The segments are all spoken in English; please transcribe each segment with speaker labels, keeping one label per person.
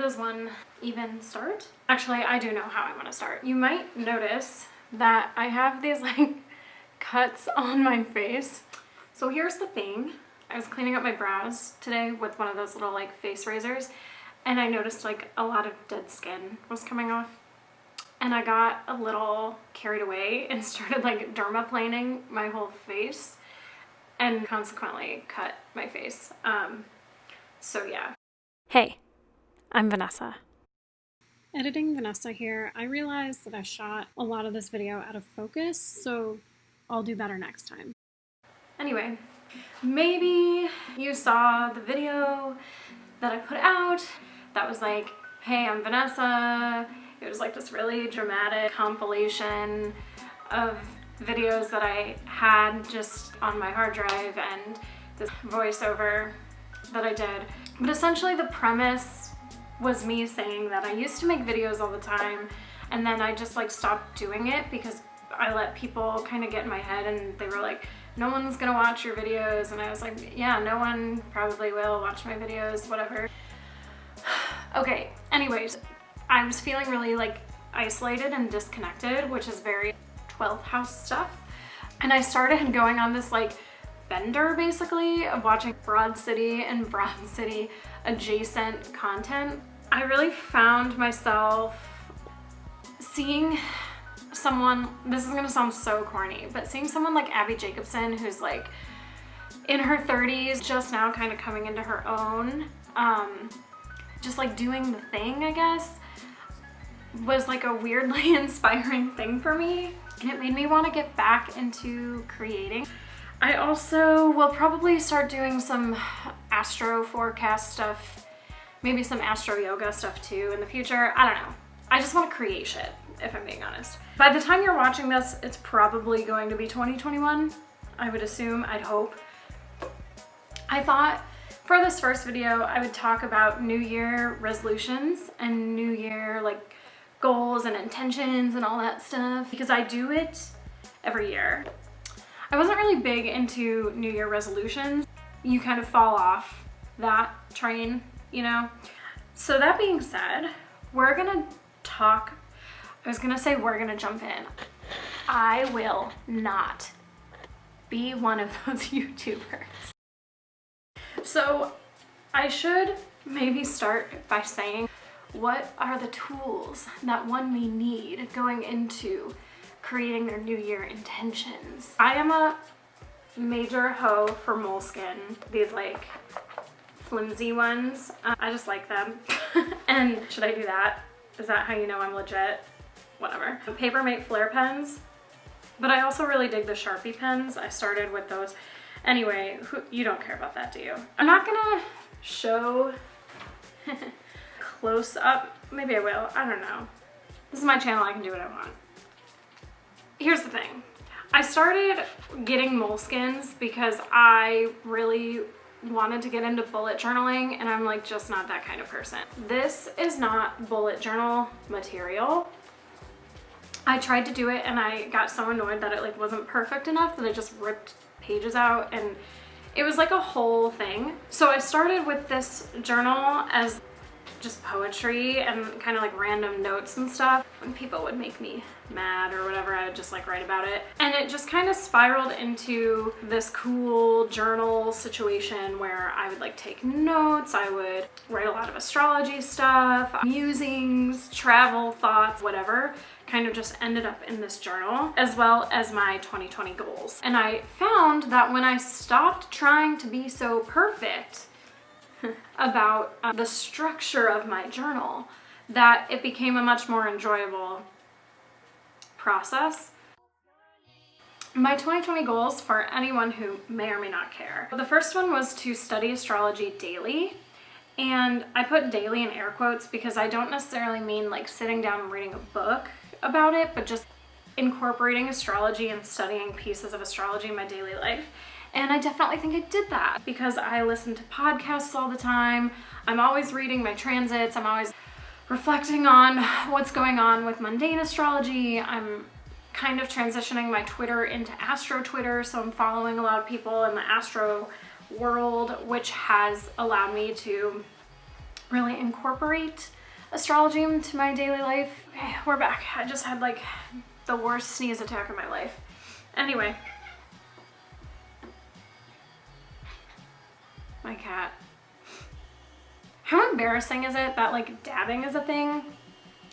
Speaker 1: does one even start? Actually, I do know how I want to start. You might notice that I have these like cuts on my face. So here's the thing. I was cleaning up my brows today with one of those little like face razors, and I noticed like a lot of dead skin was coming off. And I got a little carried away and started like dermaplaning my whole face and consequently cut my face. So yeah. Hey, I'm Vanessa. Editing Vanessa here. I realized that I shot a lot of this video out of focus, so I'll do better next time. Anyway, maybe you saw the video that I put out that was like, hey, I'm Vanessa. It was like this really dramatic compilation of videos that I had just on my hard drive and this voiceover that I did. But essentially the premise was me saying that I used to make videos all the time, and then I just like stopped doing it because I let people kind of get in my head, and they were like, no one's gonna watch your videos. And I was like, yeah, no one probably will watch my videos, whatever. Okay, anyways, I was feeling really like isolated and disconnected, which is very 12th house stuff. And I started going on this like bender basically of watching Broad City and Broad City adjacent content. I really found myself seeing someone, this is gonna sound so corny, but seeing someone like Abby Jacobson, who's like in her 30s, just now kind of coming into her own, just like doing the thing, I guess, was like a weirdly inspiring thing for me, and it made me want to get back into creating. I also will probably start doing some astro forecast stuff, maybe some astro yoga stuff too in the future. I don't know. I just want to create shit, if I'm being honest. By the time you're watching this, it's probably going to be 2021, I would assume, I'd hope. I thought for this first video, I would talk about New Year resolutions and New Year like goals and intentions and all that stuff, because I do it every year. I wasn't really big into New Year resolutions. You kind of fall off that train, you know? So that being said, we're gonna talk, I was gonna say we're gonna jump in. I will not be one of those YouTubers. So I should maybe start by saying, what are the tools that one may need going into creating their New Year intentions? I am a major hoe for Moleskine, these like flimsy ones. I just like them. And should I do that? Is that how you know I'm legit? Whatever. Papermate Flair pens, but I also really dig the Sharpie pens. I started with those. Anyway, you don't care about that, do you? I'm not gonna show close up. Maybe I will, I don't know. This is my channel, I can do what I want. Here's the thing. I started getting Moleskines because I really wanted to get into bullet journaling, and I'm like just not that kind of person. This is not bullet journal material. I tried to do it and I got so annoyed that it like wasn't perfect enough that I just ripped pages out, and it was like a whole thing. So I started with this journal as just poetry and kind of like random notes and stuff. When people would make me mad or whatever, I would just like write about it. And it just kind of spiraled into this cool journal situation where I would like take notes, I would write a lot of astrology stuff, musings, travel thoughts, whatever, kind of just ended up in this journal, as well as my 2020 goals. And I found that when I stopped trying to be so perfect about the structure of my journal, that it became a much more enjoyable process. My 2020 goals, for anyone who may or may not care. The first one was to study astrology daily. And I put daily in air quotes because I don't necessarily mean like sitting down and reading a book about it, but just incorporating astrology and studying pieces of astrology in my daily life. And I definitely think I did that because I listen to podcasts all the time. I'm always reading my transits. I'm always reflecting on what's going on with mundane astrology. I'm kind of transitioning my Twitter into astro Twitter, so I'm following a lot of people in the astro world, which has allowed me to really incorporate astrology into my daily life. Okay, we're back. I just had like the worst sneeze attack of my life. Anyway. My cat. How embarrassing is it that like dabbing is a thing?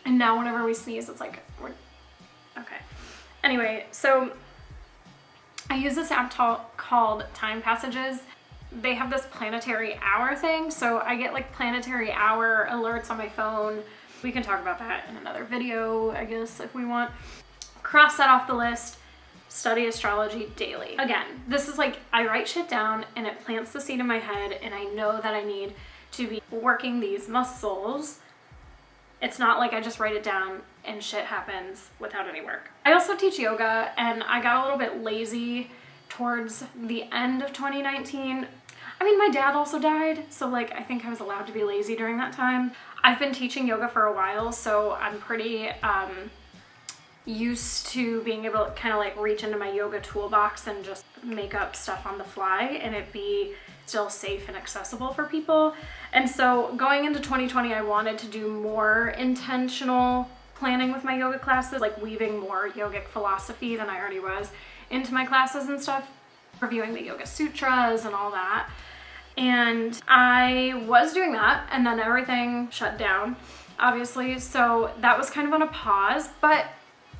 Speaker 1: And now whenever we sneeze, it's like, okay. Anyway, so I use this app called Time Passages. They have this planetary hour thing, so I get like planetary hour alerts on my phone. We can talk about that in another video, I guess, if we want. Cross that off the list. Study astrology daily. Again, this is like, I write shit down and it plants the seed in my head, and I know that I need to be working these muscles. It's not like I just write it down and shit happens without any work. I also teach yoga, and I got a little bit lazy towards the end of 2019. I mean, my dad also died, so like I think I was allowed to be lazy during that time. I've been teaching yoga for a while, so I'm pretty used to being able to kind of like reach into my yoga toolbox and just make up stuff on the fly and it be still safe and accessible for people. And so going into 2020, I wanted to do more intentional planning with my yoga classes, like weaving more yogic philosophy than I already was into my classes and stuff, reviewing the Yoga Sutras and all that. And I was doing that, and then everything shut down, obviously. So that was kind of on a pause, but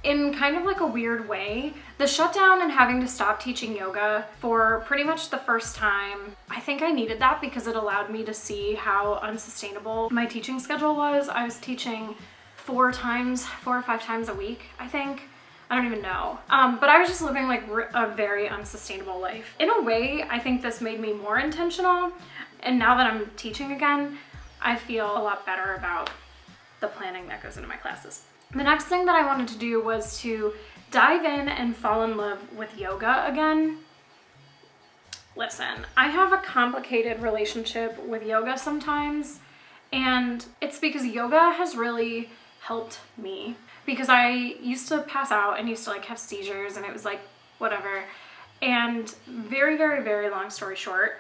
Speaker 1: in kind of like a weird way, the shutdown and having to stop teaching yoga for pretty much the first time, I think I needed that because it allowed me to see how unsustainable my teaching schedule was. I was teaching 4 or 5 times a week, I think. I don't even know. But I was just living like a very unsustainable life. In a way, I think this made me more intentional. And now that I'm teaching again, I feel a lot better about the planning that goes into my classes. The next thing that I wanted to do was to dive in and fall in love with yoga again. Listen, I have a complicated relationship with yoga sometimes, and it's because yoga has really helped me. Because I used to pass out and used to like have seizures, and it was like whatever. And very, very, very long story short,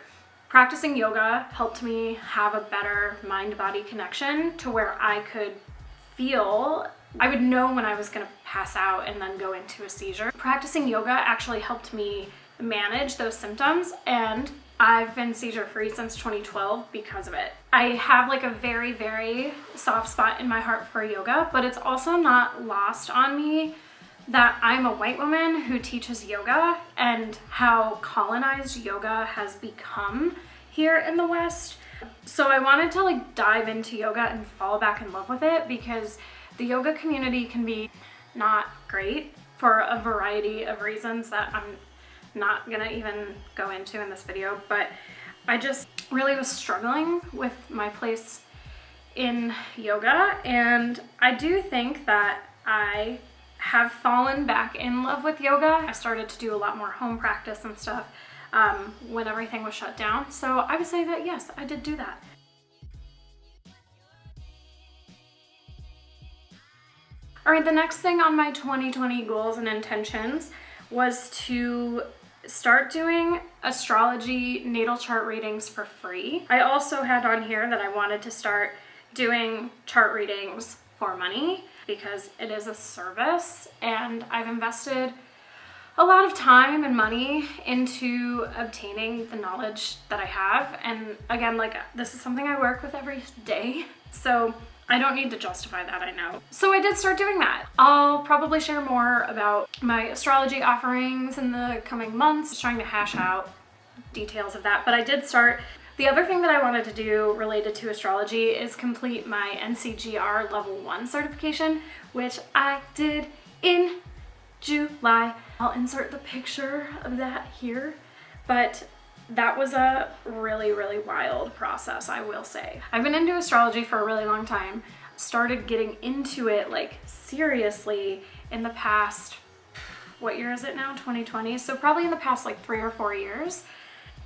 Speaker 1: practicing yoga helped me have a better mind-body connection to where I could feel, I would know when I was gonna pass out and then go into a seizure. Practicing yoga actually helped me manage those symptoms, and I've been seizure-free since 2012 because of it. I have like a very, very soft spot in my heart for yoga, but it's also not lost on me that I'm a white woman who teaches yoga and how colonized yoga has become here in the West. So I wanted to like dive into yoga and fall back in love with it, because the yoga community can be not great for a variety of reasons that I'm not gonna even go into in this video, but I just really was struggling with my place in yoga, and I do think that I have fallen back in love with yoga. I started to do a lot more home practice and stuff when everything was shut down, so I would say that yes, I did do that. All right, the next thing on my 2020 goals and intentions was to start doing astrology natal chart readings for free. I also had on here that I wanted to start doing chart readings for money because it is a service, and I've invested a lot of time and money into obtaining the knowledge that I have. And again, like this is something I work with every day, so I don't need to justify that, I know. So I did start doing that. I'll probably share more about my astrology offerings in the coming months, just trying to hash out details of that, but I did start. The other thing that I wanted to do related to astrology is complete my NCGR level 1 certification, which I did in July. I'll insert the picture of that here, but that was a really, really wild process, I will say. I've been into astrology for a really long time. Started getting into it like seriously in the past, what year is it now? 2020. So probably in the past like 3 or 4 years.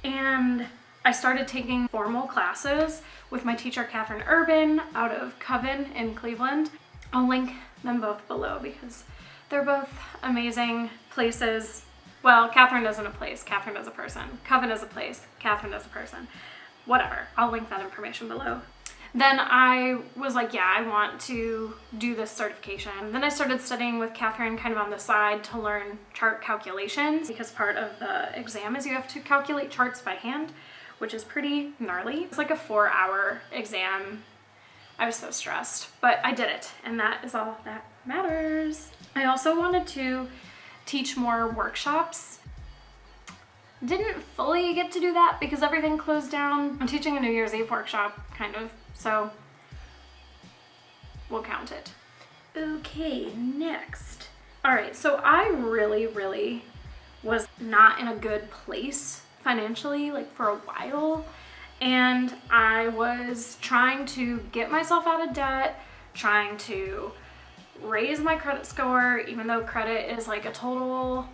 Speaker 1: And I started taking formal classes with my teacher, Catherine Urban, out of Coven in Cleveland. I'll link them both below because they're both amazing places. Well, Catherine isn't a place, Catherine is a person. Coven is a place, Catherine is a person. Whatever, I'll link that information below. then I was like, yeah, I want to do this certification. Then I started studying with Catherine kind of on the side to learn chart calculations, because part of the exam is you have to calculate charts by hand, which is pretty gnarly. It's like a 4-hour exam. I was so stressed, but I did it, and that is all that matters. I also wanted to teach more workshops. Didn't fully get to do that because everything closed down. I'm teaching a New Year's Eve workshop, kind of, so we'll count it. Okay, next. All right, so I really was not in a good place financially, like for a while. And I was trying to get myself out of debt, trying to raise my credit score, even though credit is like a total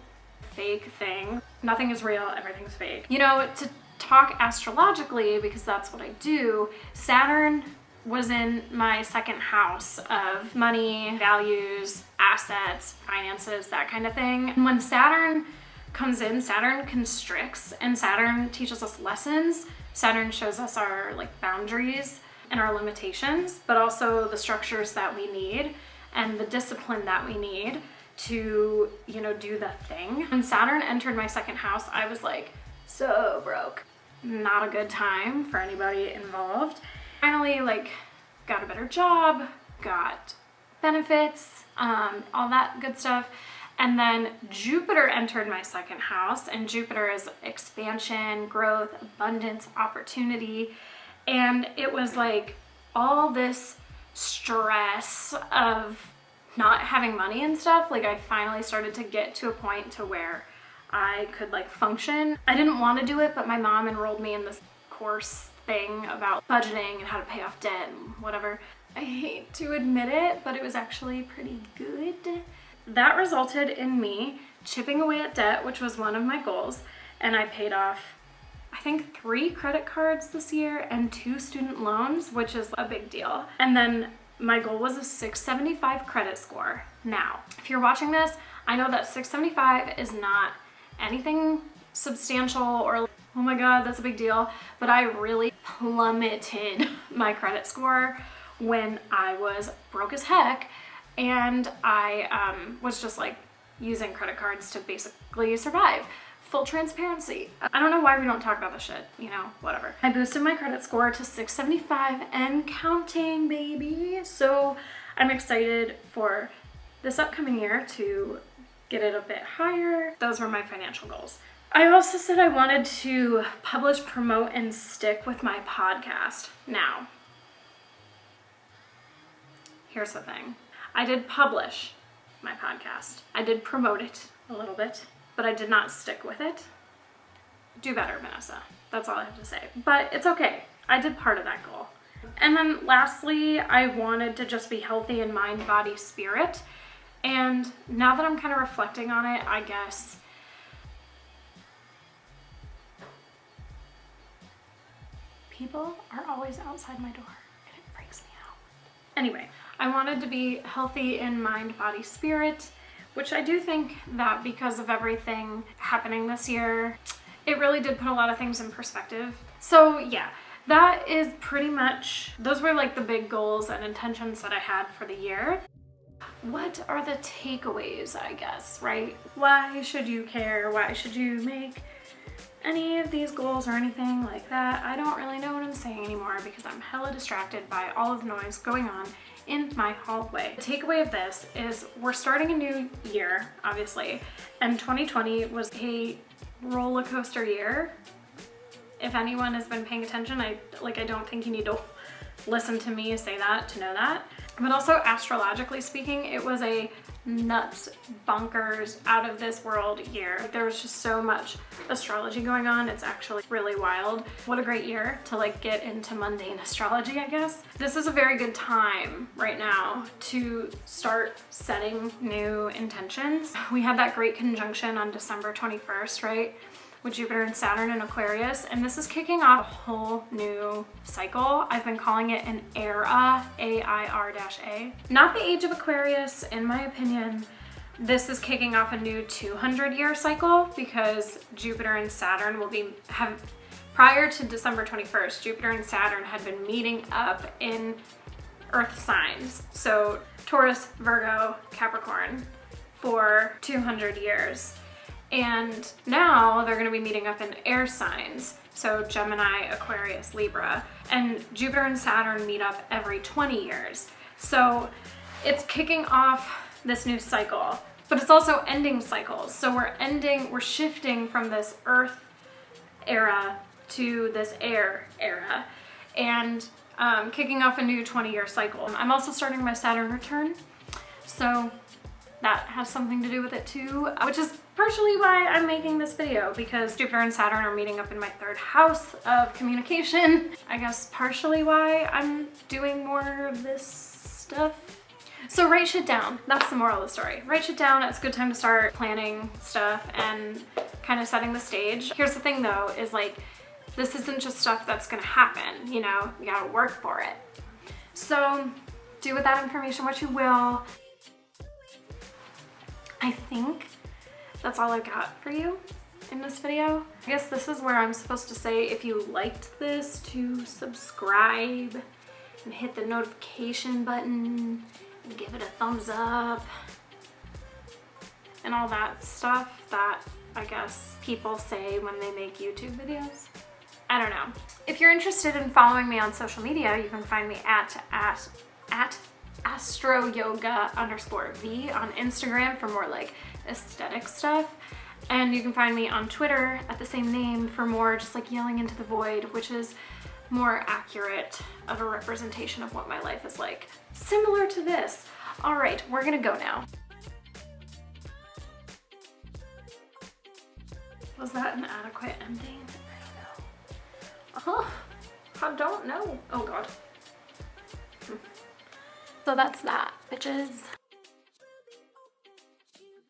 Speaker 1: fake thing. Nothing is real, everything's fake. You know, to talk astrologically, because that's what I do, Saturn was in my second house of money, values, assets, finances, that kind of thing. And when Saturn comes in, Saturn constricts, and Saturn teaches us lessons. Saturn shows us our like boundaries and our limitations, but also the structures that we need and the discipline that we need to, you know, do the thing. When Saturn entered my second house, I was like so broke. Not a good time for anybody involved. Finally, like, got a better job, got benefits, all that good stuff. And then Jupiter entered my second house, and Jupiter is expansion, growth, abundance, opportunity. And it was like all this stress of not having money and stuff. Like, I finally started to get to a point to where I could like function. I didn't want to do it, but my mom enrolled me in this course thing about budgeting and how to pay off debt and whatever. I hate to admit it, but it was actually pretty good. That resulted in me chipping away at debt, which was one of my goals. And I paid off, I think, 3 credit cards this year and 2 student loans, which is a big deal. And then my goal was a 675 credit score. Now, if you're watching this, I know that 675 is not anything substantial or, oh my God, that's a big deal. But I really plummeted my credit score when I was broke as heck. And I was just like using credit cards to basically survive. Full transparency. I don't know why we don't talk about this shit, you know, whatever. I boosted my credit score to 675 and counting, baby. So I'm excited for this upcoming year to get it a bit higher. Those were my financial goals. I also said I wanted to publish, promote, and stick with my podcast. Now, here's the thing. I did publish my podcast. I did promote it a little bit, but I did not stick with it. Do better, Vanessa. That's all I have to say. But it's okay. I did part of that goal. And then lastly, I wanted to just be healthy in mind, body, spirit. And now that I'm kind of reflecting on it, I guess people are always outside my door, and it freaks me out. Anyway, I wanted to be healthy in mind, body, spirit, which I do think that because of everything happening this year, it really did put a lot of things in perspective. So yeah, that is pretty much, those were like the big goals and intentions that I had for the year. What are the takeaways, I guess, right? Why should you care? Why should you make any of these goals or anything like that? I don't really know what I'm saying anymore because I'm hella distracted by all of the noise going on in my hallway. The takeaway of this is we're starting a new year, obviously, and 2020 was a roller coaster year. If anyone has been paying attention, I don't think you need to listen to me say that to know that. But also astrologically speaking, it was a nuts, bonkers, out of this world year. There was just so much astrology going on. It's actually really wild. What a great year to like get into mundane astrology, I guess. This is a very good time right now to start setting new intentions. We had that great conjunction on December 21st, right? With Jupiter and Saturn in Aquarius, and this is kicking off a whole new cycle. I've been calling it an era, A-I-R-A. Not the age of Aquarius, in my opinion. This is kicking off a new 200-year cycle because Jupiter and Saturn will have prior to December 21st, Jupiter and Saturn had been meeting up in Earth signs. So Taurus, Virgo, Capricorn for 200 years. And now they're going to be meeting up in air signs. So Gemini, Aquarius, Libra. And Jupiter and Saturn meet up every 20 years. So it's kicking off this new cycle, but it's also ending cycles. So we're shifting from this Earth era to this air era, and kicking off a new 20-year cycle. I'm also starting my Saturn return, so that has something to do with it too, which is partially why I'm making this video, because Jupiter and Saturn are meeting up in my 3rd house of communication. I guess partially why I'm doing more of this stuff. So write shit down. That's the moral of the story. Write shit down. It's a good time to start planning stuff and kind of setting the stage. Here's the thing though, is like, this isn't just stuff that's gonna happen, you know, you gotta work for it. So do with that information what you will. I think that's all I got for you in this video. I guess this is where I'm supposed to say, if you liked this, to subscribe and hit the notification button and give it a thumbs up and all that stuff that I guess people say when they make YouTube videos. I don't know. If you're interested in following me on social media, you can find me at astroyoga_v on Instagram for more like aesthetic stuff. And you can find me on Twitter at the same name for more just like yelling into the void, which is more accurate of a representation of what my life is like. Similar to this. All right, we're gonna go now. Was that an adequate ending? I don't know. Oh God. So that's that, bitches.